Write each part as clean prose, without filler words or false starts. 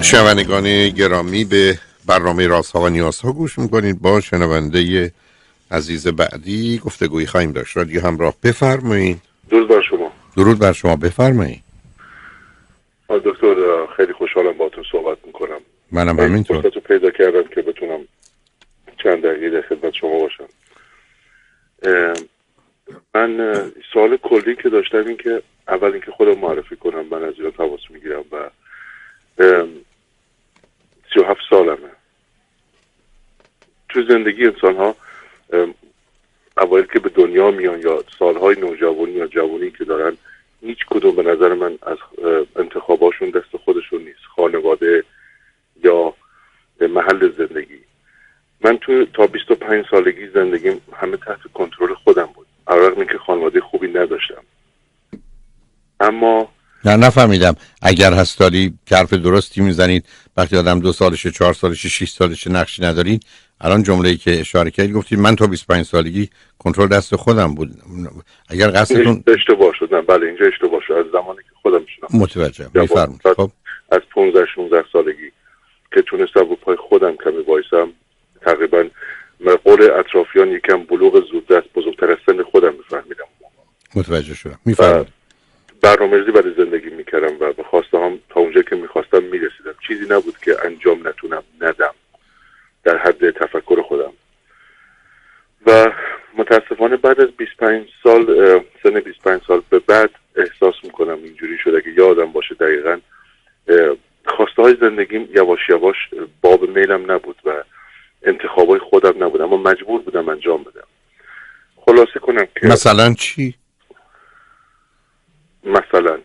شنوندگان گرامی، به برنامه رازها و نیازها گوش میکنید. با شنونده عزیز بعدی گفتگویی خواهیم داشت. رادیو همراه، بفرمایید. درود بر شما. درود بر شما، بفرمایید. دکتر، خیلی خوشحالم باهاتون صحبت میکنم. منم همینطور. فرصت رو پیدا کردم که بتونم چند دقیقه در خدمت شما باشم. من سوال کلی که داشتم این که اول اینکه خودم معرفی کنم. من از ایران تماس میگیرم و 37 سالمه. تو زندگی انسان ها اوایل که به دنیا میان یا سالهای نوجوانی یا جوانی که دارن، هیچ کدوم به نظر من از انتخاباشون دست خودشون نیست، خانواده یا محل زندگی. من تا 25 سالگی زندگیم همه تحت کنترل خودم بود، علاوه اینکه خانواده خوبی نداشتم. اما نفهمیدم. اگر هست داری حرف درستی میزنید وقتی آدم 2 سالشه، 4 سالشه، 6 سالشه نقشی ندارید. الان جمله‌ای که اشاره کردید گفتید من تا 25 سالگی کنترل دست خودم بود. اگر قصدتون اشتباه شد. نه بله، اینجا اشتباه شد. از زمانی که خودم میشنم متوجهم. میفرمایید. خب از 15-16 سالگی که تونستم رو پای خودم کمی وایسم، تقریبا قول اطرافیان یکم بلوغ زودرس، بزرگتر از سن خودم میفهمیدم. متوجه شدم. میفرمایید. برنامه‌ریزی برای زندگی میکردم و به خواسته هم تا اونجا که میخواستم میرسیدم. چیزی نبود که انجام نتونم ندم در حد تفکر خودم. و متاسفانه بعد از 25 سال، سن 25 سال به بعد احساس میکنم اینجوری شده که یادم باشه دقیقاً خواسته های زندگیم یواش یواش باب میلم نبود و انتخابای خودم نبود، اما مجبور بودم انجام بدم. خلاصه کنم که مثلا چی؟ مثلا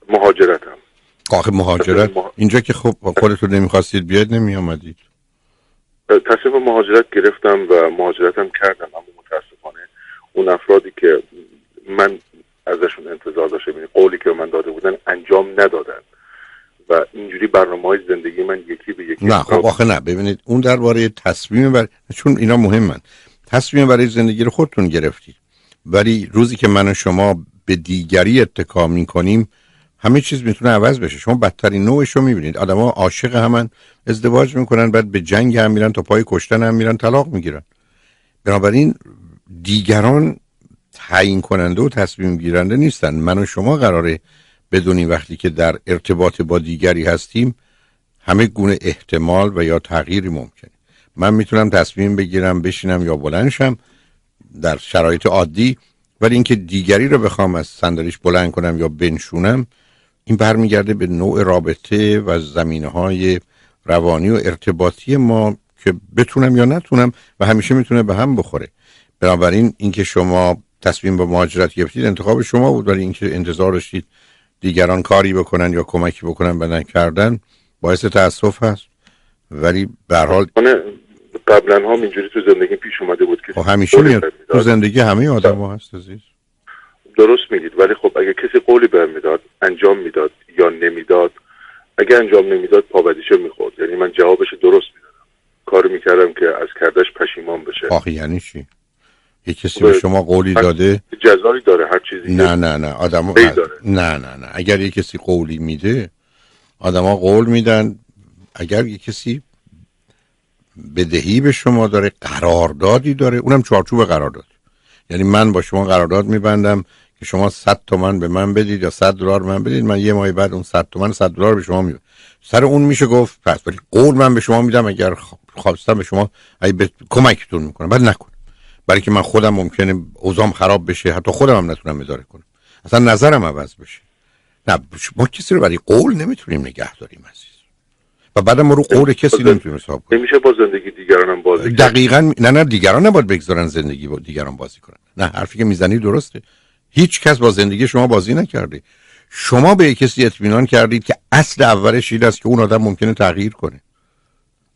مهاجرتم. آخه مهاجرت اینجا که خب خودتون نمیخواستید بیاید، نمی آمدید. تصمیم مهاجرت گرفتم و مهاجرتم کردم، اما متاسفانه اون افرادی که من ازشون انتظار داشتم، یعنی قولی که من داده بودن، انجام ندادن و اینجوری برنامه‌های زندگی من یکی به یکی. نه خب آخه نه، ببینید اون درباره تصمیم چون اینا مهمن. تصمیم برای زندگی رو خودتون گرفتید، ولی روزی که من و شما به دیگری اتکا میکنیم همه چیز میتونه عوض بشه. شما بدترین نوعش رو میبینید. آدما عاشق همن، ازدواج میکنن، بعد به جنگ هم میرن، تا پای کشتن هم میرن، طلاق میگیرن. بنابراین دیگران تعیین کننده و تصمیم گیرنده نیستن. من و شما قراره بدونیم وقتی که در ارتباط با دیگری هستیم همه گونه احتمال و یا تغییری ممکنه. من میتونم تصمیم بگیرم بشینم یا بلند شم در شرایط عادی، ولی اینکه دیگری رو بخوام از صندلیش بلند کنم یا بنشونم، این برمیگرده به نوع رابطه و زمینه‌های روانی و ارتباطی ما که بتونم یا نتونم و همیشه میتونه به هم بخوره. بنابراین اینکه شما تصمیم به مهاجرت گرفتید انتخاب شما بود، ولی اینکه انتظار داشتید دیگران کاری بکنن یا کمکی بکنن و نکردن باعث تأسف هست. ولی به هر حال قبلا هم اینجوری تو زندگی پیش اومده بود که همیشه میاد تو زندگی همه آدم‌ها هست عزیز. درست میگید، ولی خب اگه کسی قولی بهم میداد انجام میداد یا نمیداد، اگه انجام نمیداد پابدیشو میخورد. یعنی من جوابش درست میدادم، کارو میکردم که از کردش پشیمان بشه. آخه یعنی چی؟ یه کسی به شما قولی داده جزایی داره هر چیزی. نه آدم‌ها نه اگر یه کسی قولی میده آدم‌ها قول میدن. اگر یه کسی بدهی به شما داره، قراردادی داره، اونم چارچوب قرارداد. یعنی من با شما قرارداد میبندم که شما 100 تومن به من بدید یا $100 من بدید، من یه ماه بعد اون 100 تومن $100 به شما میدم. سر اون میشه گفت پس، ولی قول من به شما میدم اگر خواستم به شما کمکتون میکنم، بعد نکنم، برای که من خودم ممکنه اوضاعم خراب بشه، حتی خودم هم نتونم اداره کنم، اصلا نظرم عوض بشه. نه ما کسی رو برای قول نمیتونیم نگه داریم عزیز، و بعد ما رو قول کسی نمیتونیم حساب کنیم. نمیشه با زندگی دیگرانم بازی کرد. دقیقاً. نه دیگران نباید بگذارن زندگی با دیگران بازی کنن. نه، حرفی که میزنی درسته. هیچ کس با زندگی شما بازی نکرده. شما به کسی اطمینان کردید که اصل اولش این است که اون آدم ممکنه تغییر کنه.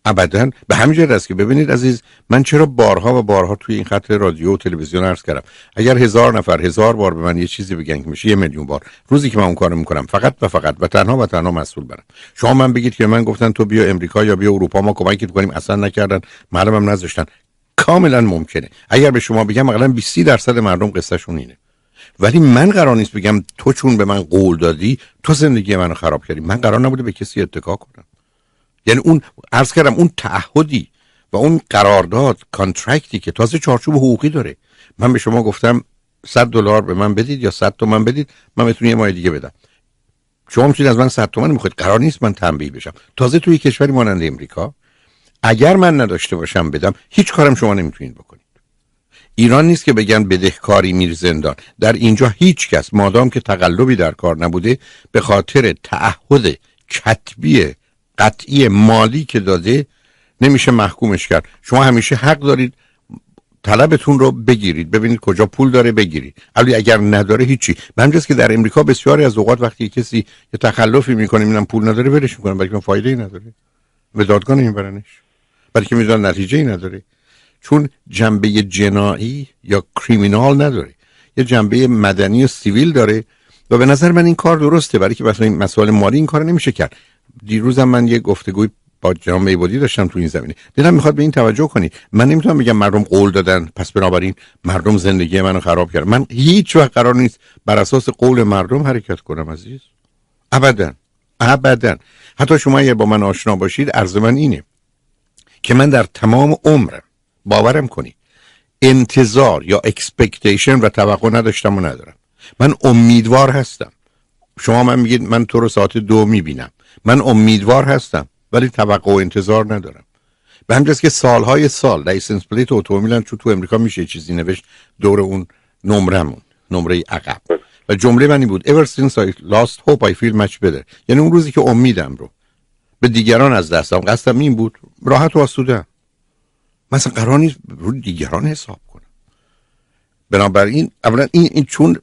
ابداً. به همین جهت است که ببینید عزیز، من چرا بارها و بارها توی این خط رادیو و تلویزیون عرض کردم اگر 1000 نفر 1000 بار به من یه چیزی بگن که میشه 1,000,000 بار، روزی که من اون کارو میکنم فقط و تنها مسئول برم. شما من بگید که من گفتن تو بیا امریکا یا بیا اروپا ما کمکت کنیم، اصلا نکردن، معلومم نذاشتن. کاملا ممکنه. اگر به شما بگم مثلا 20% مردم قصه شون اینه. ولی من قرار نیست بگم تو چون به من قول دادی تو زندگی منو خراب کردی. من قرار نبوده به کسی اتکا کنم. یعنی اون عرض کردم اون تعهدی و اون قرارداد کانترکتی که تازه چارچوب حقوقی داره. من به شما گفتم $100 به من بدید یا 100 تومن بدید، من بهتون یه ماه دیگه بدم. شما میتونید از من 100 تومن میخواید، قرار نیست من تنبیه بشم. تازه توی کشوری مانند امریکا اگر من نداشته باشم بدم، هیچ کارم شما نمیتونید بکنید. ایران نیست که بگن بدهکاری میر زندان. در اینجا هیچ کس مادام که تقلبی در کار نبوده به خاطر تعهد کتبی قطعی مالی که داده نمیشه محکومش کرد. شما همیشه حق دارید طلبتون رو بگیرید، ببینید کجا پول داره بگیرید، ولی اگر نداره هیچی. همینجاست که در امریکا بسیاری از اوقات وقتی کسی یه تخلفی میکنه میبینن پول نداره ولش میکنن، بلکه فایده ای نداره، به دادگاه نمیبرنش، بلکه میدونن نتیجه ای نداره، چون جنبه جنایی یا کریمینال نداره، یه جنبه مدنی و سیویل داره. و به نظر من این کار درسته، برای که مثلا این مسائل مالی این کار نمیشه کرد. دیروزم من یه گفتگوی با جناب میبودی داشتم تو این زمینه، دلم میخواد به این توجه کنید. من نمیتونم بگم مردم قول دادن پس بنابراین مردم زندگی منو خراب کردن. من هیچ وقت قرار نیست بر اساس قول مردم حرکت کنم عزیز، ابدا ابدا. حتی شما اگه با من آشنا باشید، عرض من اینه که من در تمام عمرم باورم کنید انتظار یا اکسپکتیشن و توقع نداشتم و ندارم. من امیدوار هستم. شما من میگید من تو رو ساعت 2 میبینم، من امیدوار هستم ولی توقع و انتظار ندارم. به همجاست که سالهای سال لایسنس پلیت اتومبیلم چون تو امریکا میشه چیزی نوشت دور اون نمرمون، نمره عقب، و جمله من این بود ever since I lost hope I feel much better. یعنی اون روزی که امیدم رو به دیگران از دستم، قصدم این بود راحت و آسوده، مثلا قرار نیست رو دیگران حساب کنم. بنابراین اولا این چون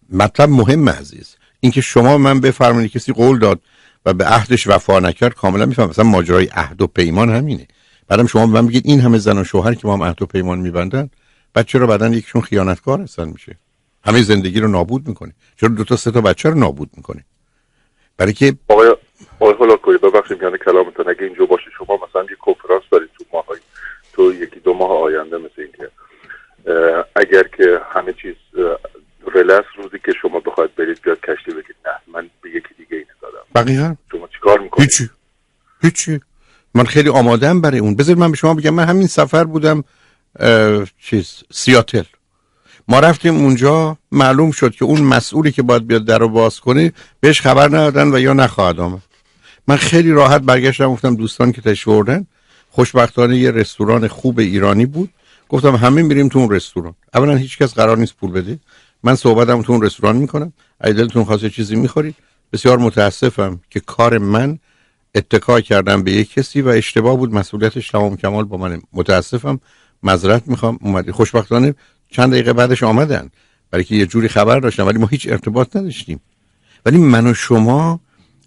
مطلب مهم عزیز، اینکه شما من بفرمایید کسی قول داد و به عهدش وفا نکرد، کاملا میفهم. مثلا ماجرای عهد و پیمان همینه. بعدم شما من بگید این همه زن و شوهر که با هم عهد و پیمان میبندن، بچه رو بعدن یکیشون خیانتکار هستن میشه، همه زندگی رو نابود میکنه. چرا 2 تا 3 تا بچه رو نابود میکنه؟ برای که آقای هولاکویی ببخشید میانه کلامتون، اگه اینجا باشه شما مثلا یه کنفرانس دارید تو 1-2 ماه آینده، مثل اینکه اگر که همه چیز ریلکس، روزی که شما بخواید برید بیاد کشتی بگید نه من به یکی دیگه اینو دادم، بقیه شما چیکار میکنید؟ هیچی. من خیلی آماده‌ام برای اون. بذارید من به شما بگم، من همین سفر بودم سیاتل. ما رفتیم اونجا، معلوم شد که اون مسئولی که باید بیاد درو باز کنه بهش خبر ندادن و یا نخواهد آمد. من خیلی راحت برگشتم گفتم دوستان که تشریف آوردن، خوشبختانه یه رستوران خوب ایرانی بود، گفتم همه میریم تو اون رستوران. اولا هیچ کس قرار نیست پول بده، من صحبتم تو اون رستوران میکنم، اگه دلتون خواسته چیزی میخورید. بسیار متاسفم که کار من اتکا کردم به یک کسی و اشتباه بود، مسئولیتش تمام کمال با من. متاسفم، معذرت میخوام. اومدی خوشبختانه چند دقیقه بعدش آمدن، برای که یه جوری خبر داشتم ولی ما هیچ ارتباط نداشتیم. ولی من و شما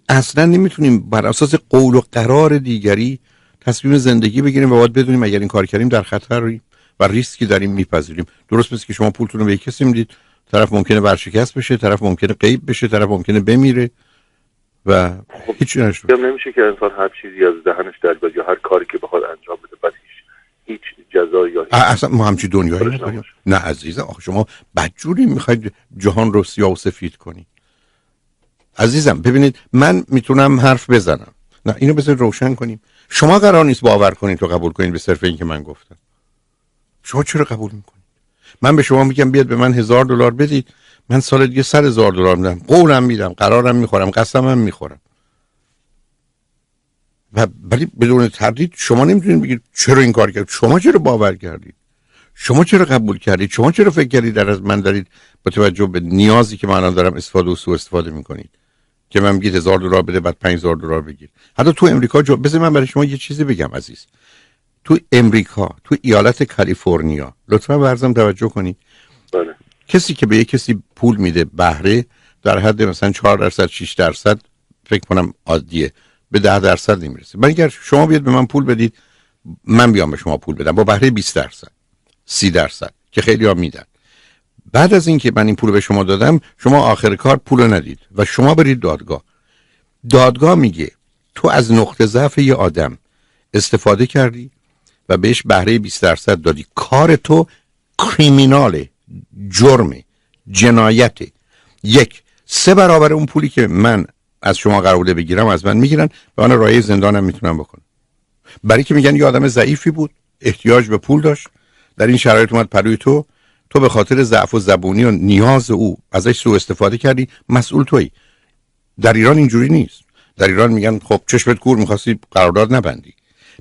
اصلا نمیتونیم بر اساس قول و قرار دیگری تصمیم زندگی بگیریم و باید بدونیم اگر این کار کردیم در خطریم و ریسکی داریم میپذیریم. درست مثل که شما پولتون رو به کسی میدید، طرف ممکنه ورشکست بشه، طرف ممکنه غیب بشه، طرف ممکنه بمیره و هیچ نشه. نمیشه که انسان هر چیزی از دهنش در بیاد یا هر کاری که بخواد انجام بده بعد هیچ جزایی یا اصلا ما همچی دنیایی نداریم. نه عزیزم، آخه شما بدجوری میخواید جهان رو سیاه و سفید کنید. عزیزم ببینید، من میتونم حرف بزنم، نه اینو بذار روشن کنیم. شما قرار نیست باور کنید تو قبول کنید به صرف این که من گفتم. شما چرا قبول میکنید؟ من به شما میگم بیاد به من $1000 بدید، من سال دیگه $100,000 میدم، قولم میدم، قرارم میخورم، قسمم میخورم. و ولی بدون تردید شما نمیتونید بگید چرا این کار کرد. شما چرا باور کردید؟ شما چرا قبول کردید؟ شما چرا فکر کردید در از من دارید با توجه به نیازی که من الان دارم استفاده و سوء استفاده میکنید که من میگید $1000 بده بعد $5000 بگیر. حتی تو امریکا بذار من برای شما یه چیزی بگم عزیز. تو امریکا، تو ایالت کالیفرنیا، لطفا ورزم توجه کنید. بله. کسی که به یک کسی پول میده بهره در حد مثلا 4% 6% فکر کنم عادیه، به 10% نمیرسه. من اگر شما بیاد به من پول بدید، من بیام به شما پول بدم با بهره 20%، 30% که خیلی ها میدن. بعد از اینکه من این پول به شما دادم، شما آخر کار پول ندید و شما برید دادگاه. دادگاه میگه تو از نقطه ضعف یه آدم استفاده کردی و بهش بهره 20% دادی. کار تو کریمیناله، جرمه، جنایته. 3 برابر اون پولی که من از شما قرار بوده بگیرم از من میگیرن و من رای زندانم میتونم بکنم، برای که میگن یه آدم ضعیفی بود، احتیاج به پول داشت، در این شرایط اومد پلوی تو به خاطر ضعف و زبونی و نیاز او ازش سوء استفاده کردی، مسئول تویی. در ایران اینجوری نیست. در ایران میگن خب چشمت کور، می‌خواستی قرارداد نبندی.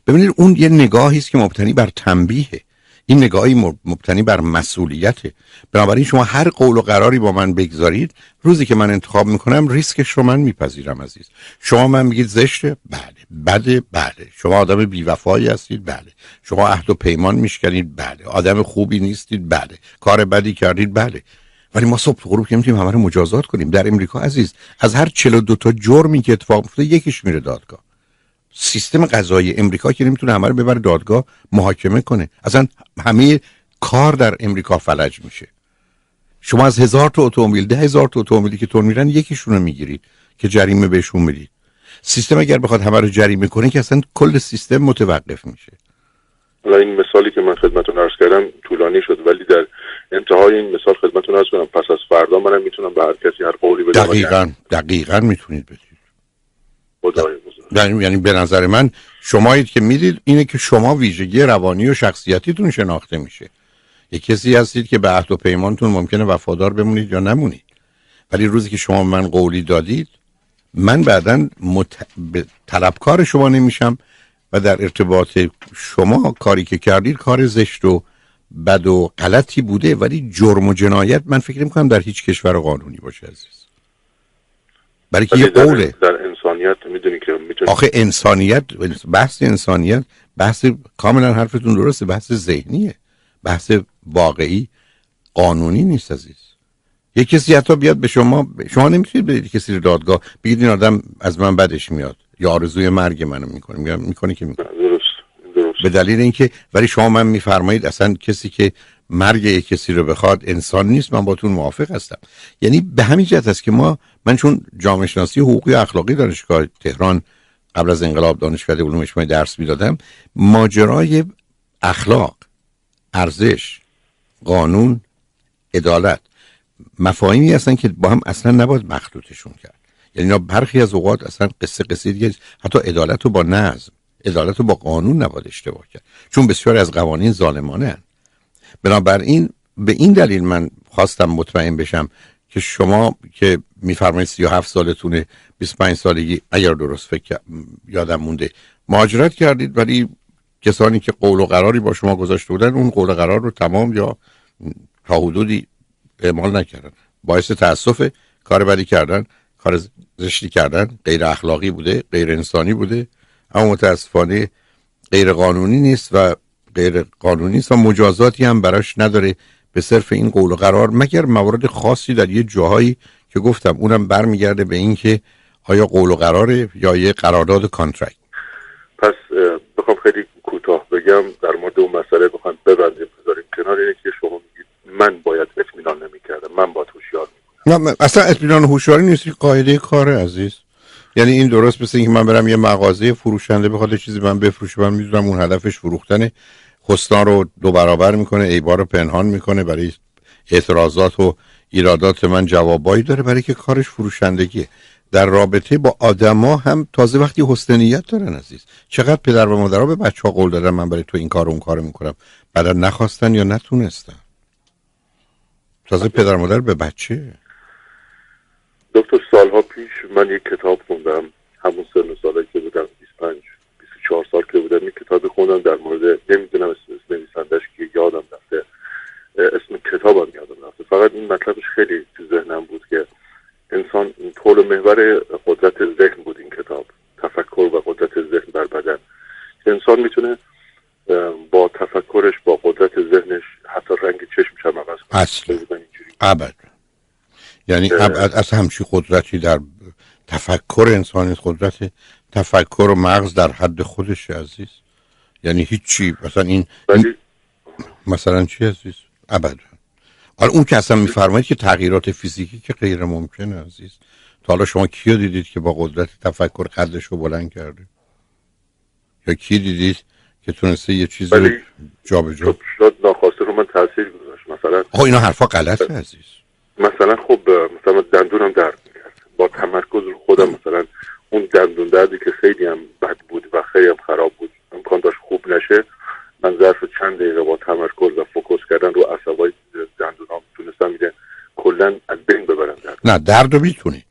ببینید اون یه نگاهی است که مبتنی بر تنبیهه، این نگاهی مبتنی بر مسئولیته. بنابراین شما هر قول و قراری با من بگذارید، روزی که من انتخاب میکنم ریسکش رو من میپذیرم عزیز. شما من میگید زشته، بله. شما آدم بی‌وفایی هستید، بله. شما عهد و پیمان میشکنید، بله. آدم خوبی نیستید، بله. کار بدی کردید، بله. ولی ما صبح غروب که میتونیم همه رو مجازات کنیم. در امریکا عزیز از هر 42 تا جرمی که اتفاق افتاده یکیش میره دادگاه. سیستم قضایی امریکا که نمیتونه همه رو ببره دادگاه محاکمه کنه. اصلا همه کار در امریکا فلج میشه. شما از 1000 تا اتومبیل 10,000 تا اتومبیلی که تون میرن یکیشون رو میگیرید که جریمه بهشون میدید. سیستم اگر بخواد همه رو جریمه کنه که اصلا کل سیستم متوقف میشه. حالا این مثالی که من خدمتتون عرض کردم طولانی شد، ولی در انتهای این مثال خدمتتون عرض کنم پس از فردا منم میتونم به هر کسی هر قولی بدم. دقیقاً میتونید بدید. یعنی به نظر من شمایید که میدید اینه که شما ویژگی روانی و شخصیتیتون شناخته میشه. یک کسی هستید که به عهد و پیمانتون ممکنه وفادار بمونید یا نمونید، ولی روزی که شما من قولی دادید من بعداً طلبکار شما نمیشم و در ارتباط شما کاری که کردید کار زشت و بد و غلطی بوده، ولی جرم و جنایت من فکر میکنم در هیچ کشور قانونی باشه عزیز. برای که یه قوله در انسانیت میدونی که میتونی آخه انسانیت بحث کاملا حرفتون درسته، بحث ذهنیه، بحث واقعی قانونی نیست عزیز. یه کسی حتی بیاد به شما نمیتونید بدید کسی رو دادگاه بگید این آدم از من بدش میاد یا آرزوی مرگ منو میکنه که میکنه. درست به دلیل اینکه ولی شما من میفرمایید اصلا کسی که مرگ یک کسی رو بخواد انسان نیست. من باتون موافق هستم. یعنی به همین جهت است که من چون جامعه شناسی حقوقی و اخلاقی دانشگاه تهران قبل از انقلاب دانشکده علوم اجتماعی درس میدادم، ماجرای اخلاق، ارزش، قانون، عدالت مفاهیمی هستن که با هم اصلا نباید مخلوطشون کرد. یعنی اینا برخی از اوقات اصلا قصه دیگه، حتی عدالت رو با نظم، عدالت رو با قانون نباید اشتباه کرد، چون بسیاری از قوانین ظالمانه هستند. بنابراین به این دلیل من خواستم مطمئن بشم که شما که میفرمایید 37 سالتونه، 25 سالگی اگر درست فکر یادم مونده مهاجرت کردید، ولی کسانی که قول و قراری با شما گذاشته بودن اون قول و قرار رو تمام یا تا حدودی اعمال نکردن. باعث تأسف، کار بدی کردن، کار زشتی کردن، غیر اخلاقی بوده، غیر انسانی بوده، اما متاسفانه غیر قانونی نیست و غیر قانونی است و مجازاتی هم براش نداره به صرف این قول و قرار، مگر موارد خاصی در یه جاهایی که گفتم اونم برمیگرده به این که آیا قول و قراره یا یه قرارداد کانترکت. پس بخوام خیلی کوتاه بگم در مورد اون مسئله بخوام ببندیم بذاریم کنار، اینه که شما میگید من باید اطمینان نمی‌کردم، من باید هوشیار می‌بودم. نه اصلا اطمینان هوشیاری نیست، قاعده کاره عزیز. یعنی این درست مثل اینکه من برم یه مغازه فروشنده بخواد چیزی من بفروشه، من میدونم اون هدفش فروختنه، حسنا رو 2 برابر میکنه، عیبا رو پنهان میکنه، برای اعتراضات و ایرادات من جوابایی داره، برای که کارش فروشندگیه. در رابطه با آدما هم تازه وقتی حسن نیت دارن عزیز. چقدر پدر و مادرها به بچه‌ها قول دادن من برای تو این کار و اون کارو میکنم، بعدا نخواستن یا نتونستن. تازه پدر و مادر به بچه. دکتر سالها پیش من یک کتاب خوندم، همون سن و سالایی که بودم 24 سال که بودم، یک کتاب خوندم در مورد، نمیدونم اسم نویسندش که یادم رفته، اسم کتابم یادم رفته، فقط این مطلبش خیلی تو ذهنم بود که انسان طول محور قدرت ذهن بود. این کتاب تفکر و قدرت ذهن بر بدن، که انسان میتونه با تفکرش با قدرت ذهنش حتی رنگ چشمش هم عوض کنه. اصلا ابد، یعنی ابد از همچی قدرتی در تفکر انسانی، قدرت تفکر و مغز در حد خودش عزیز. یعنی هیچی مثلا این مثلا چی عزیز؟ ابدا. حالا اون که اصلا میفرمایید که تغییرات فیزیکی که غیر ممکنه عزیز. تا حالا شما کیو دیدید که با قدرت تفکر قدش رو بلند کرده؟ یا کی دیدید که تونسته یه چیزی رو جا به جا؟ شاید ناخواسته رو من تاثیر گذاشت مثلا. اینا حرفا غلطه عزیز. مثلا خب مثلا دندونم درد میکرد، با تمرکز رو خودم مثلا اون دندون دردی که خیلی هم بد بود و خیلی هم خراب بود امکان داشت خوب نشه، من ظرف چند دقیقه با تمرکز و فوکس کردن رو عصبای دندونام تونستم میگه کلا از بین ببرم درد. نه درد رو میتونید،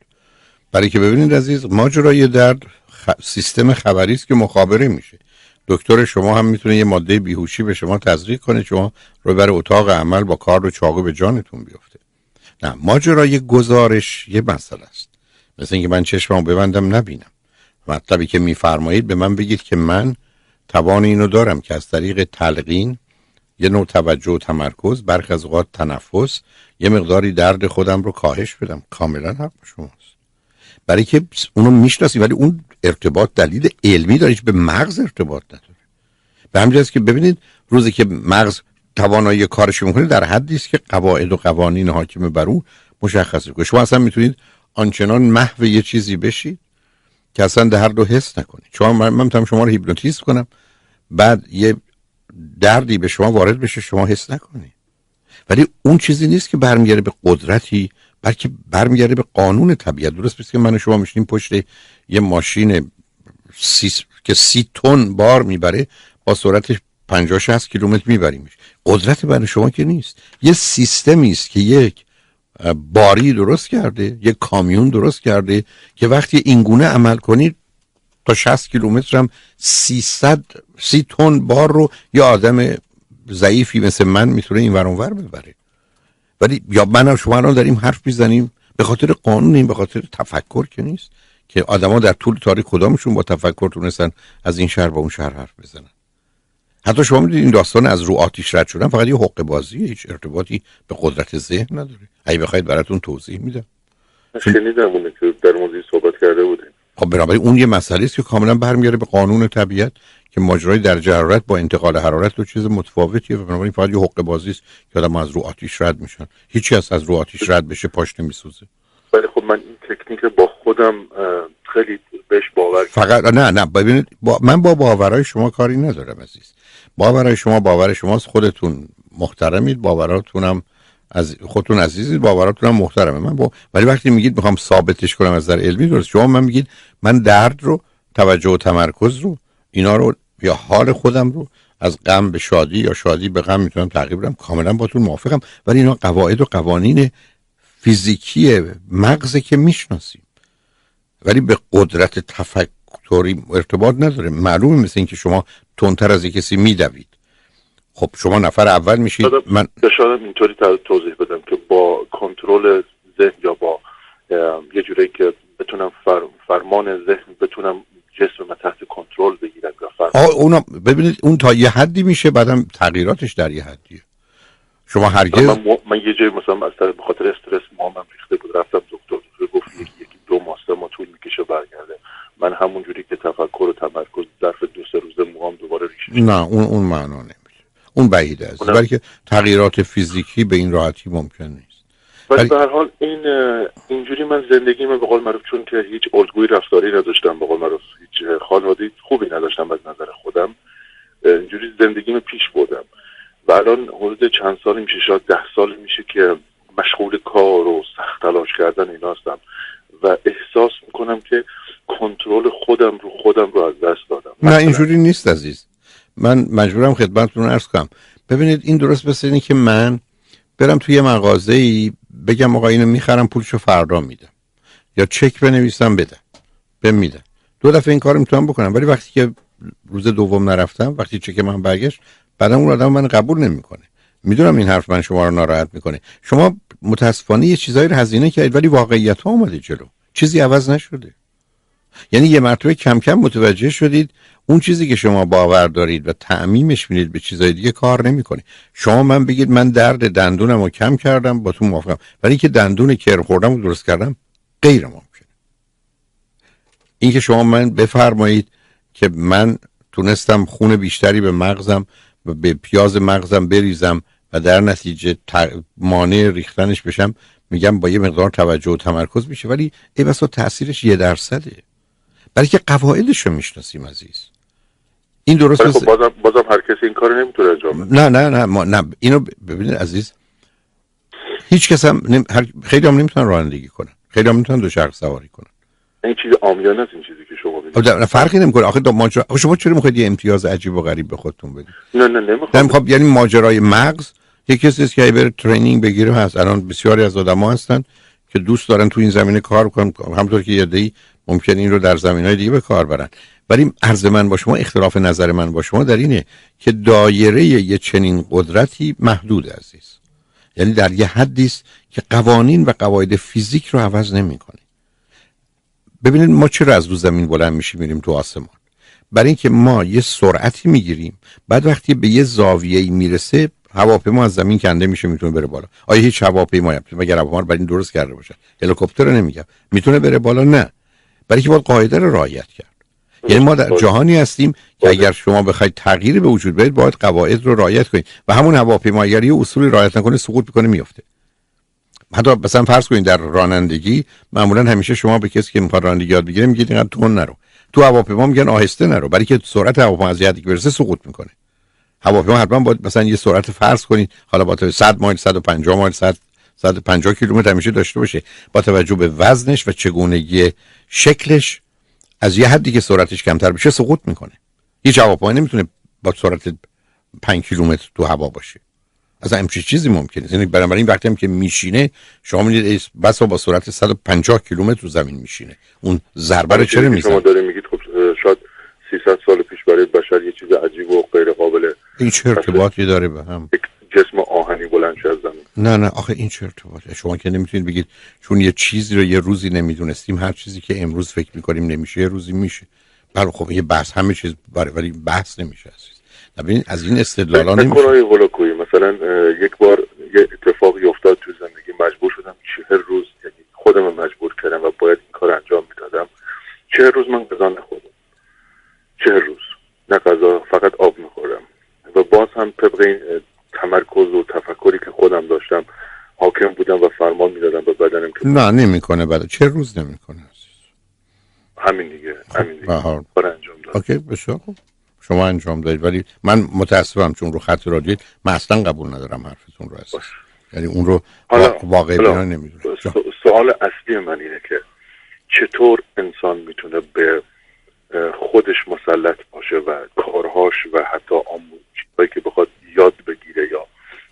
برای که ببینید عزیز، ماجرای درد سیستم خبری است که مخابره میشه. دکتر شما هم میتونه یه ماده بیهوشی به شما تزریق کنه، شما رو بر اتاق عمل با کار و چاقو به جانتون بیفته. نه، ماجرای گزارش یه مسئله است. مثل اینکه من چشممو ببندم نبینم. مطلبی که میفرمایید به من بگید که من توان اینو دارم که از طریق تلقین، یه نوع توجه و تمرکز، برخی از اوقات تنفس، یه مقداری درد خودم رو کاهش بدم. کاملا حق شماست، برای که اونو میشناسی، ولی اون ارتباط دلیل علمی داره، به مغز ارتباط نداره. به همین جاست که ببینید روزی که مغز توانایی کارش میکنه در حدی است که قواعد و قوانین حاکم بر اون مشخصه کنه. شما اصلا میتونید آنچنان محو یه چیزی بشید که اصلا درد رو حس نکنید. شما من میتونم شما رو هیپنوتیزم کنم، بعد یه دردی به شما وارد بشه شما حس نکنید، ولی اون چیزی نیست که برمیگره به قدرتی، بلکه برمیگره به قانون طبیعت. درست است که من و شما میشینیم پشت یه ماشین که 30 تن بار میبره، با سرعت 50-60 کیلومتر میبریمش. قدرت برای شما که نیست، یه سیستمی است که یک باری درست کرده، یک کامیون درست کرده که وقتی اینگونه عمل کنید تا 60 کیلومتر هم 330 تن بار رو یه آدم ضعیفی مثل من میتونه این ور اون ور ببره. ولی یا من و شما الان داریم حرف میزنیم به خاطر قانون، این به خاطر تفکر که نیست که آدما در طول تاریخ کدامشون با تفکر تونستن از این شهر با اون شهر حرف بزنن. حتی شما میدونید این داستان از رو آتش رد شدن فقط یه حقه بازیه، هیچ ارتباطی به قدرت ذهن نداره. اگه بخواید براتون توضیح میدم. شنیدم اون که در موردش صحبت کرده بودیم. خب بنابراین اون یه مسئله است که کاملا برمیگره به قانون طبیعت که ماجرای درجه حرارت با انتقال حرارت دو چیز متفاوتیه و بنابراین فقط یه حقه بازی است که آدم از رو آتش رد میشن. هیچی از رو آتش رد بشه پاش نمیسوزه. ولی خب من این تکنیک با خودم خیلی بهش باور فقط نه ببینید من با باورهای شما کاری ندارم عزیز. باورهای شما باور شماست، خودتون محترمید، باوراتونم از خودتون عزیزید، باوراتون هم محترمه. ولی وقتی میگید میخوام ثابتش کنم از نظر علمی، درست شما من میگید من درد رو، توجه و تمرکز رو، اینا رو یا حال خودم رو از غم به شادی یا شادی به غم میتونم تغییر بدم. کاملا باتون موافقم، ولی اینا قواعد و قوانین فیزیکی مغزه که میشناسیم، ولی به قدرت تفکری ارتباط نداره. معلومه مثل این که شما تندتر از کسی میدوید. خب شما نفر اول میشید. من شاید اینطوری توضیح بدم که با کنترل ذهن یا با یه جوری که بتونم فرمان ذهن بتونم جسم من تحت کنترل بگیرم یا اونا ببینید اون تا یه حدی میشه، بعدم تغییراتش در یه حدیه. شما هرگز من یه جایی مثلا از به خاطر استرس موامم ریخته بود، رفتم دکتر گفت یکی 2 ماه طول میکشه برگرده. من همون جوری که تفکر و تمرکز ظرف 2-3 روز موام دوباره ریشه. نه اون معنا نمیده، اون بعیده است، بلکه تغییرات فیزیکی به این راحتی ممکن نیست. ولی به هر حال اینجوری من زندگیمو به قول معروف، چون که هیچ الگوی رفتاری نداشتم، به قول معروف هیچ خانواده خوبی نداشتم از نظر خودم، اینجوری زندگیمو پیش بردم و الان حدود چند سال میشه، شاید 10 سال میشه که مشغول کار و سخت تلاش کردن اینا هستم و احساس میکنم که کنترل خودم رو از دست دادم. نه اینجوری نیست عزیز، من مجبورم خدمتتون عرض کنم. ببینید این درست مثل اینه که من برم توی مغازه‌ای بگم آقا اینو میخرم پولشو فردا میدم، یا چک بنویسم بدم میدم. 2 دفعه این کارو میتونم بکنم، ولی وقتی که روز دوم نرفتم، وقتی چک من برگشت، بعدم اون آدم من قبول نمیکنه. میدونم این حرف من شما رو ناراحت میکنه. شما متاسفانه یه چیزایی رو هزینه کردید ولی واقعیت ها اومده جلو، چیزی عوض نشده. یعنی یه مرتبه کم کم متوجه شدید اون چیزی که شما باور دارید و تعمیمش میدید به چیزای دیگه کار نمیکنه. شما من بگید من درد دندونمو کم کردم، با تو موافقم، ولی که دندون کرم خوردم رو درست کردم غیر ممکنه. این که شما من بفرمایید که من تونستم خون بیشتری به مغزم و به پیاز مغزم بریزم و در نتیجه مانع ریختنش بشم، میگم با یه مقدار توجه و تمرکز میشه، ولی ای بسا تأثیرش 1%. بلکه قواعدش رو میشناسیم عزیز. این درست خب بازم هر کسی این کارو نمیتونه انجام بده. نه اینو ببینید عزیز، هیچ کس هم خیلی هم نمیتونن رانندگی کنن، خیلی هم نمیتونن دوچرخه سواری کنن. این چیز عامیانه است، این چیزی که شما میگید. فرقی نمیکنه. آخه شما چرا میخواید یه امتیاز عجیب و غریب به خودتون بدید؟ نه نمیخوام. یعنی ماجرای مغز یک کسی است که بره ترینینگ بگیره هست. الان بسیاری از آدم‌ها هستن که دوست دارن تو این زمینه کار کنن، همونطور که یه عده‌ای ممکنه این رو در زمینه‌های دیگه به کار برن. ولی عرض من با شما، اختلاف نظر من با شما در اینه که دایره یه چنین قدرتی محدود عزیز. یعنی در یه حدی است که قوانین و قواعد فیزیک رو عوض نمی‌کنه. ببینید ما چرا از رو زمین بلند میشیم میریم تو آسمان؟ برای اینکه ما یه سرعتی میگیریم، بعد وقتی به یه زاویه‌ای میرسه هواپیما از زمین کنده میشه، میتونه بره بالا. آیا هیچ هواپیمایی مگر هواپیما رو برای این درست کرده باشه؟ هلیکوپتر رو نمیگم میتونه بره بالا، نه، برای که باید قاعده رو رعایت کرد. یعنی ما در جهانی هستیم که اگر شما بخواید تغییری به وجود بیارید باید قواعد رو رعایت کنید و همون هواپیما اگر یه اصولی رعایت نکنه سقوط میکنه، میفته. حتی مثلا فرض کنید در رانندگی معمولا همیشه شما به کسی که میخواد رانندگی یاد بگیره میگید اینقدر تون نرو، تو هواپیما میگن آهسته نرو، برای که سرعت هواپیما از حدی که برسه سقوط میکنه. هواپیما حتما باید مثلا یه سرعت فرض کنید حالا با 100 مایل 150 مایل 150 کیلومتر همیشه داشته باشه با توجه به وزنش و چگونگی شکلش. از یه حدی که سرعتش کمتر بشه سقوط میکنه. هیچ هواپیما نمیتونه با سرعت 5 کیلومتر تو هوا باشه. اصلا همچین چیزی ممکنه نیست. یعنی بنابراین وقتی هم که میشینه شما میدید بس با سرعت 150 کیلومتر رو زمین میشینه، اون ضربه رو چرا میزنه؟ شما دارید میگید خب شاید 300 سال پیش برای بشر یه چیز عجیب و غیر قابل این چه ارتباطی داره به هم؟ یک جسم آهنی بلند شه از زمین. نه آخه این چه ارتباطه؟ شما که نمیتونید بگید چون یه چیزی رو یه روزی نمیدونستیم هر چیزی که امروز فکر میکنیم نمیشه یه روزی میشه. بله خب یه بحث همه چیز ولی بحث نمیشه عزیز. ببین از این استدلالا نمیشه. مثلا یک بار یه اتفاقی افتاد تو زندگی، مجبور شدم 40 روز، یعنی خودم مجبور کردم و باید این کار انجام میدادم. 40 روز من غذا نخوردم. 40 روز نه غذا، فقط آب میخوردم و باز هم طبق این تمرکز و تفکری که خودم داشتم حاکم بودم و فرمان میدادم به بدنم که نه نمیکنه. بعد 40 روز نمیکنه عزیز. همین دیگه کار انجام دادم. اوکی بسیار خوب شما انجام دادید، ولی من متاسفم چون رو خط رادیو من اصلا قبول ندارم حرفتون رو عزیز. یعنی اون رو واقعی بیان نمیدونم. سوال اصلی من اینه که چطور انسان میتونه به خودش مسلط باشه و کارهاش و حتی چیزهایی که بخواد یاد بگیره یا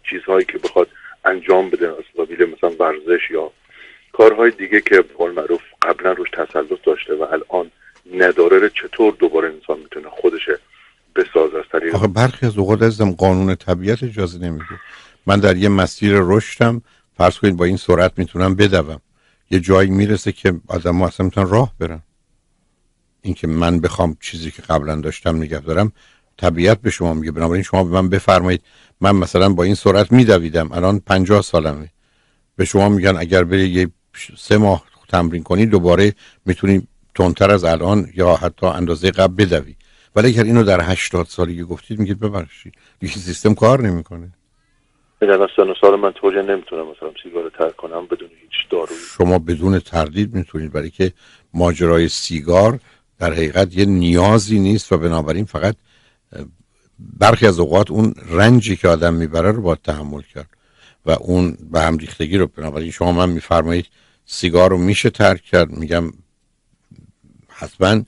چیزهایی که بخواد انجام بده از قبیل مثلا ورزش یا کارهای دیگه که به قول معروف قبلا روش تسلط داشته و الان نداره، چطور دوباره انسان میتونه خودش بسازه از طریق؟ آخه برخی از اوقات ازم قانون طبیعت اجازه نمیده. من در یه مسیر رشدم فرض کنید با این سرعت میتونم بدوم، یه جایی میرسه که آدم‌ها اصلا میتونن راه برن. این که من بخوام چیزی که قبلا داشتم نگه دارم طبیعت به شما میگه. بنابراین شما به من بفرمایید من مثلا با این سرعت میدویدم الان 50 سالمه، به شما میگن اگر بری یه 3 ماه تمرین کنی دوباره میتونی تندتر از الان یا حتی اندازه قبل بدوی. ولی اگر اینو در 80 سالگی گفتید میگید ببخشید دیگه سیستم کار نمیکنه. در سن و سال من توجه نمیتونم مثلا سیگار ترک کنم بدون هیچ دارویی. شما بدون تردید میتونید، برای که ماجرای سیگار در حقیقت یه نیازی نیست و بنابراین فقط برخی از اوقات اون رنجی که آدم میبره رو باید تحمل کرد و اون به هم ریختگی رو. بنابراین شما من میفرمایید سیگار رو میشه ترک کرد، میگم حتما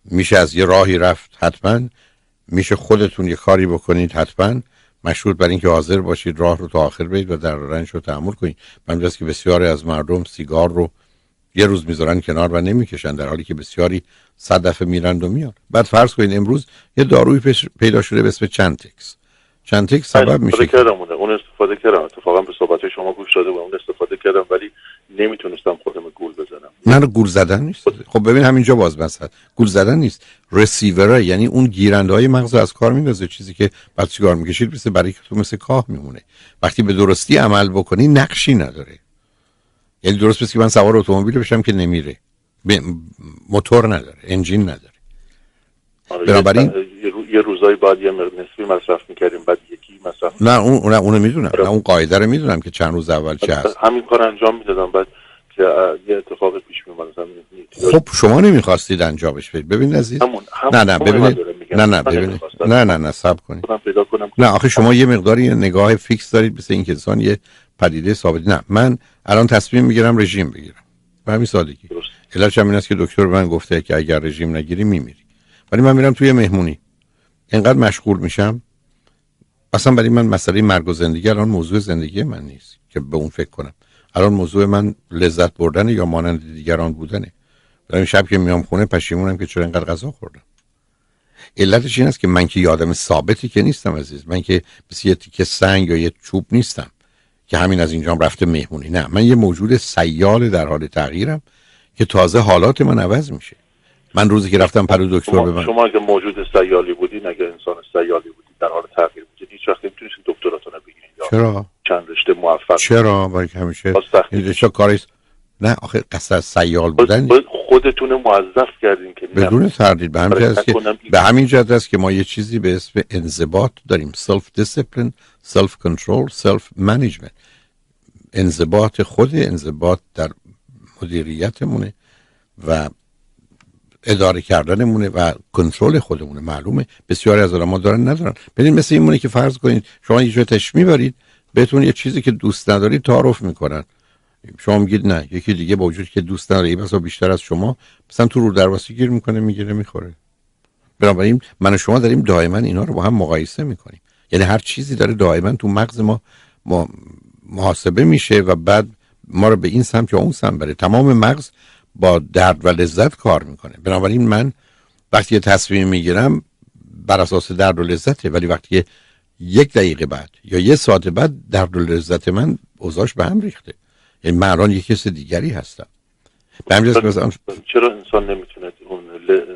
میشه از یه راهی رفت، حتما میشه خودتون یه کاری بکنید، حتما مشروط بر اینکه حاضر باشید راه رو تا آخر برید و در رنج رو تحمل کنید. من که بسیاری از مردم سیگار رو یه روز میذارن کنار و نمیکشن در حالی که بسیاری 100 دفعه میرند و میان. بعد فرض کنید امروز یه داروی پیدا شده به اسم چنتکس سبب میشه اون استفاده کردم، اتفاقا به صحبت شما گوش داده و اون استفاده کردم ولی نمیتونستم خودم گول بزنم. نه گول زدن نیست. خب ببین همینجا باز مثلا گول زدن نیست، رسیور، یعنی اون گیرنده‌های مغز از کار میندازه. چیزی که بعد سیگار میکشید مثل برای که تو مثل کاه میمونه. وقتی به درستی عمل بکنی نقشی نداره. یعنی درست مثل که من سوار اتومبیل بشم که نمیره، موتور نداره، انجین نداره. بنابراین یه روزایی بعد یه نصفی مصرف میکردیم بعد یکی مصرف. نه اونو میدونم، نه اون قاعده رو میدونم که چند روز اول چه هست. همین کار انجام میدادم بعد که یه اتفاق پیش میومد مثلا. خب شما نمیخواستید انجامش بدید. ببین عزیز نه ببینید نه صبر کنید. نه آخه شما یه مقداری نگاه فیکس دارید مثل این که انسان یه پدیده ثابت. نه، من الان تصمیم میگیرم رژیم بگیرم به همین سادگی. علتش این است که دکتر من گفته که اگر رژیم نگیری میمیری. ولی من میرم توی مهمونی اینقدر مشغول میشم، اصلا برای من مسئله مرگ و زندگی الان موضوع زندگی من نیست که به اون فکر کنم. الان موضوع من لذت بردن یا مانند دیگران بودنه. در این شب که میام خونه پشیمونم که چرا اینقدر غذا خوردم. علتش این است که من که یه آدم ثابتی که نیستم عزیز. من که مثل یه تیکه سنگ یا یه چوب نیستم که همین از اینجام رفته مهمونی. نه، من یه موجود سیال در حال تغییرم که تازه حالات من عوض میشه. من روزی که رفتم پرو دکتر به من، شما اگه موجود سیالی بودین، اگه انسان سیالی بودین در حال تغییر بودین، هیچ وقت نمیتونید دکتراتون رو بگیرید. چرا؟ چند رشته موفق. چرا؟ برای که همیشه این رشته کاریست. نه آخه قصد سیال بودن خودتون موظف کردین که بدون تردید به همین جهت است که ما یه چیزی به اسم انضباط داریم. سلف دیسیپلین، سلف کنترل، سلف منیجمنت. انضباط در مدیریتمونه و اداره کردنمونه و کنترل خودمونه. معلومه بسیاری از آدم‌ها دارن ندارن. ببین مثل این مونه که فرض کنید شما یه جای تشریف میبرید، بهتون یه چیزی که دوست ندارید تعارف میکنن، شما میگید نه، یکی دیگه با وجودی که دوست نداره بسا بیشتر از شما مثلا تو رو درواسی گیر میکنه، میگیره میخوره. بنابراین من و شما داریم دائما اینا رو با هم مقایسه میکنیم. یعنی هر چیزی داره دائما تو مغز ما محاسبه میشه و بعد ما رو به این سمت یا اون سمت بره. تمام مغز با درد و لذت کار میکنه. بنابراین من وقتی یه تصمیم میگیرم بر اساس درد و لذته، ولی وقتی یک دقیقه بعد یا یه ساعت بعد درد و لذت من اوضاعش به هم ریخته، یعنی من الان یک کس دیگری هستم. به همین جهت مثلا چرا انسان نمیتونه اون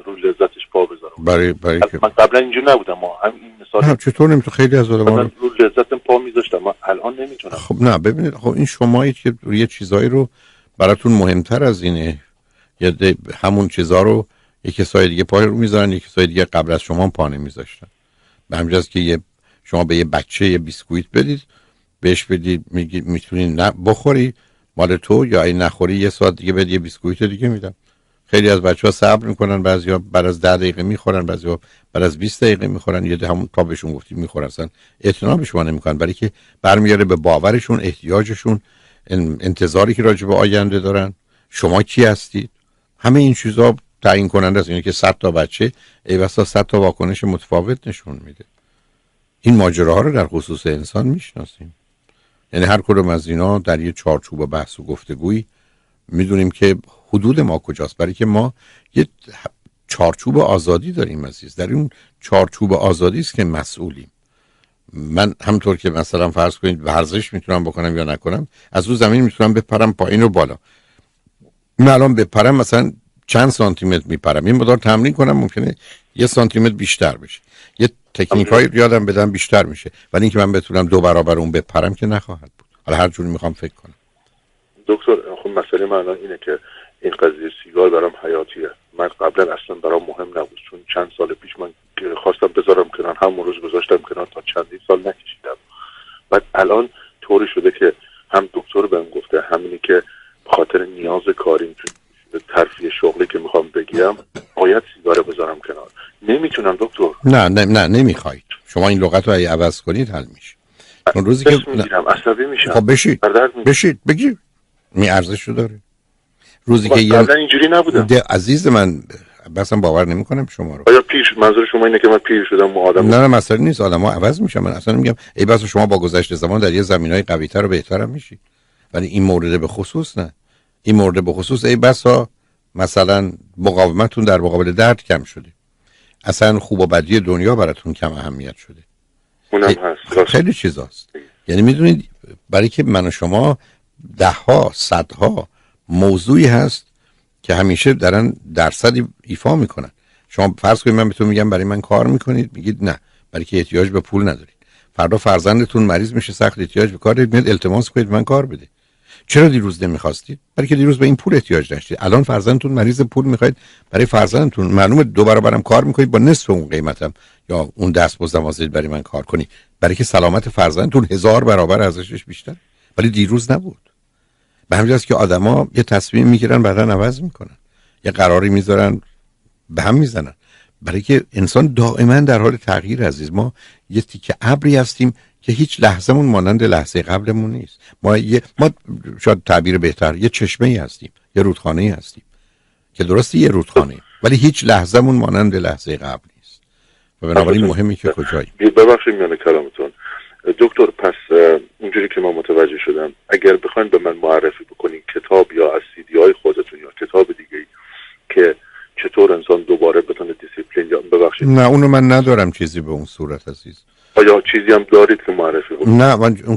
رو لذتش پا بذاره؟ برای من قبلا اینجوری نبودم. ما هم این مثال چطور نمیتونه؟ خیلی از آدم‌ها رو لذتم پا میذاشتم، من الان نمیتونم. خب نه ببینید، خب این شمایید که یه چیزایی رو براتون مهمتر از اینه، یا همون چیزا رو یک کسای دیگه پای رو میذارن، یک کسای دیگه قبل از شما پا نمیذاشتن. به همین جهت که شما به یه بچه یه بیسکویت بدید، بهش بدید میگی میتونی نه بخوری مال تو، یا این نخوری یه ساعت دیگه بهت یه بیسکویت دیگه میدم. خیلی از بچه‌ها صبر میکنن، بعضیا بعد از 10 دقیقه میخورن، بعضیا بعد از 20 دقیقه میخورن، یا همون تا بهشون گفتید میخورن اصلا اعتنا به شما نمیکنن، برای که برمیاره به باورشون، احتیاجشون، انتظاری که راجع به آینده دارن. شما کی هستید؟ همه این چیزا تعیین کننده است. یعنی که 100 تا بچه ایوستا 100 تا واکنش متفاوت نشون میده. این ماجراها رو در خصوص انسان میشناسیم. یعنی هر کدوم از اینا در یه چارچوب بحث و گفتگویی میدونیم که حدود ما کجاست، برای که ما یه چارچوب آزادی داریم عزیز. در اون چارچوب آزادی است که مسئولیم. من همونطور که مثلا فرض کنید ورزش میتونم بکنم یا نکنم، از رو زمین میتونم بپرم پایین و بالا. من الان بپرم مثلا چند سانتی متر میپرم، این مقدار تمرین کنم ممکنه یه سانتی متر بیشتر بشه، یه تکنیکای یادم بدم بیشتر میشه، ولی اینکه من بتونم 2 برابر اون بپرم که نخواهد بود. حالا هر جوری میخوام فکر کنم. دکتر خب مسئله من الان اینه که این قضیه سیگار برام حیاتیه. من قبلا اصلا برام مهم نبود، چون چند سال پیش من خواستم بذارم کنار، همون روز گذاشتم کنار، تا چندین سال نکشیدم. بعد الان طوری شده که هم دکتر بهم گفته، همینی که به خاطر نیاز کاریم تو ترفیع شغلی که میخوام بگیرم باید سیگار بذارم کنار. نمیتونم دکتر. نه نمیخواید. شما این لغت رو اگه عوض کنید حل میشه. اون روزی که میگیرم عصبی میشم. خب بشید بگیر می ارزش رو داره. روزی که قبلا اینجوری نبودم عزیز من، اصلا باور نمیکنم شما رو. آیا منظور شما اینه که من پیر شدم و آدم؟ نه مسئله نیست، آدم‌ها عوض میشن. من اصلا میگم ای بس شما با گذشت زمان در یه زمینهای قوی‌تر و بهتر میشی، ولی این مورد به خصوص نه. این مورد به خصوص ای بسا مثلا مقاومتتون در مقابل درد کم شده، اصلا خوب و بدی دنیا براتون کم اهمیت شده. اونم هست. خیلی چیزاست. یعنی میدونید برای که من و شما 10ها 100ها موضوعی هست که همیشه دارن درصدی ایفا میکنن. شما فرض کنید من بهتون میگم برای من کار میکنید، میگید نه برای که احتیاج به پول ندارید. فردا فرزندتون مریض میشه، سخت احتیاج به کار دارید، میاد التماس کنید من کار بده. چرا دیروز نمیخواستید؟ برای که دیروز به این پول احتیاج داشتید. الان فرزندتون مریض، پول میخواید برای فرزندتون، معلومه 2 برابرم کار میکنید، با نصف اون قیمتم یا اون دستمزدم واسید برای من کار کنید، برای که سلامت فرزندتون 1000 برابر ارزشش بیشتر، ولی دیروز نبود. به همین جاست که آدما یه تصمیم میگیرن بعدن عوض میکنن، یه قراری میذارن به هم میزنن. برای که انسان دائما در حال تغییر عزیز. ما یه تیکه ابری هستیم که هیچ لحظه‌مون مانند لحظه قبلمون نیست. ما شاید تعبیر بهتر یه چشمه‌ای هستیم، یه رودخانه‌ای هستیم که درسته یه رودخانه، ولی هیچ لحظه‌مون مانند لحظه قبل نیست و بنابراین مهمه که کجایی. ببخشید میانه کلامتون دکتر، پس اونجوری که من متوجه شدم اگر بخواید به من معرفی بکنین کتاب یا از CD خودتون یا کتاب دیگه‌ای که چطور انسان دوباره بتونه دیسیپلین، یا ببخشید نه اونو من ندارم چیزی به اون صورت عزیز. آیا چیزی هم دارید که معرفی بکنید؟ نه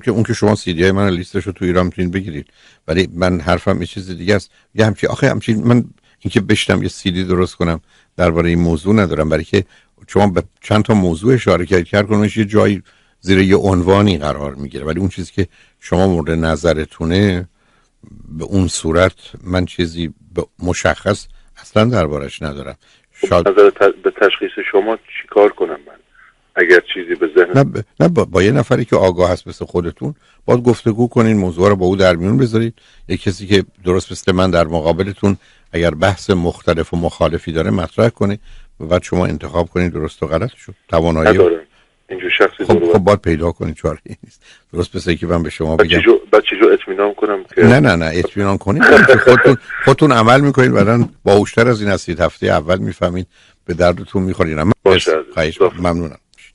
اون که شما CD من لیستشو تو ایران میتونید بگیرید، ولی من حرفم یه چیز دیگه است. یه همچین من اینکه بشتم یه CD درست کنم درباره این موضوع ندارم، برای که شما به چند تا موضوع اشاره کردید یه جایی زیر یه عنوانی قرار میگیره، ولی اون چیزی که شما مورد نظرتونه به اون صورت من چیزی مشخص اصلا دربارش ندارم. شاید به تشخیص شما چیکار کنم من اگر چیزی به ذهن نه با یه نفری که آگاه هست مثل خودتون باید گفتگو کنین، موضوع رو با او در میون بذارید. یه کسی که درست مثل من در مقابلتون اگر بحث مختلف و مخالفی داره مطرح کنه و بعد شما انتخاب کنید درست و غلط شد. توانایی اینجور شخصی خب باید پیدا کنید، چاره نیست. درست مثل که من به شما بگم بعد چجور اطمینان کنم که نه اطمینان کنید که خودتون عمل میکنید، بعدن باهوشتر از این هستید، هفته اول میفهمید به دردتون میخورید. باشه ممنونم.